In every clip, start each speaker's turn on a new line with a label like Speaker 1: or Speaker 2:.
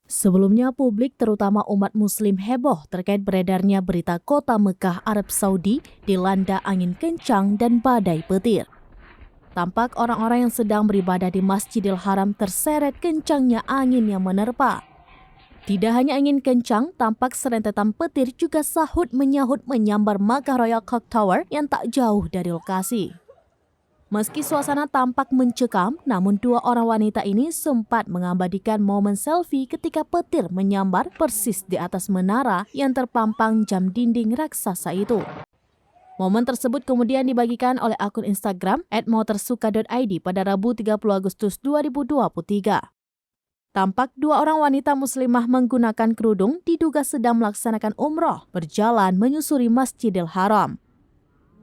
Speaker 1: Sebelumnya, publik terutama umat muslim heboh terkait beredarnya berita kota Mekah, Arab Saudi dilanda angin kencang dan badai petir. Tampak orang-orang yang sedang beribadah di Masjidil Haram terseret kencangnya angin yang menerpa. Tidak hanya angin kencang, tampak serentetan petir juga sahut menyahut menyambar Makkah Royal Clock Tower yang tak jauh dari lokasi. Meski suasana tampak mencekam, namun dua orang wanita ini sempat mengabadikan momen selfie ketika petir menyambar persis di atas menara yang terpampang jam dinding raksasa itu. Momen tersebut kemudian dibagikan oleh akun Instagram @motersuka.id pada Rabu 30 Agustus 2023. Tampak dua orang wanita muslimah menggunakan kerudung diduga sedang melaksanakan umroh berjalan menyusuri Masjidil Haram.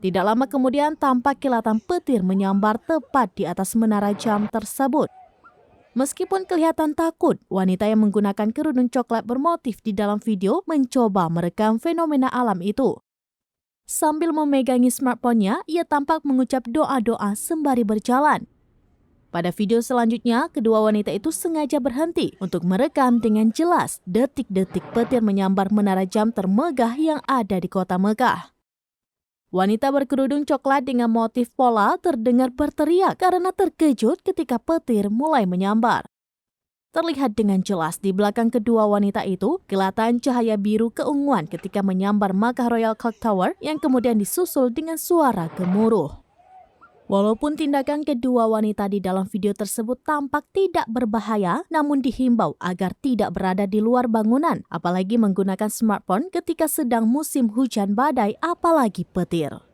Speaker 1: Tidak lama kemudian tampak kilatan petir menyambar tepat di atas menara jam tersebut. Meskipun kelihatan takut, wanita yang menggunakan kerudung coklat bermotif di dalam video mencoba merekam fenomena alam itu. Sambil memegangi smartphone-nya, ia tampak mengucap doa-doa sembari berjalan. Pada video selanjutnya, kedua wanita itu sengaja berhenti untuk merekam dengan jelas detik-detik petir menyambar menara jam termegah yang ada di kota Mekah. Wanita berkerudung coklat dengan motif pola terdengar berteriak karena terkejut ketika petir mulai menyambar. Terlihat dengan jelas di belakang kedua wanita itu, kilatan cahaya biru keunguan ketika menyambar Makkah Royal Clock Tower yang kemudian disusul dengan suara gemuruh. Walaupun tindakan kedua wanita di dalam video tersebut tampak tidak berbahaya, namun dihimbau agar tidak berada di luar bangunan, apalagi menggunakan smartphone ketika sedang musim hujan badai apalagi petir.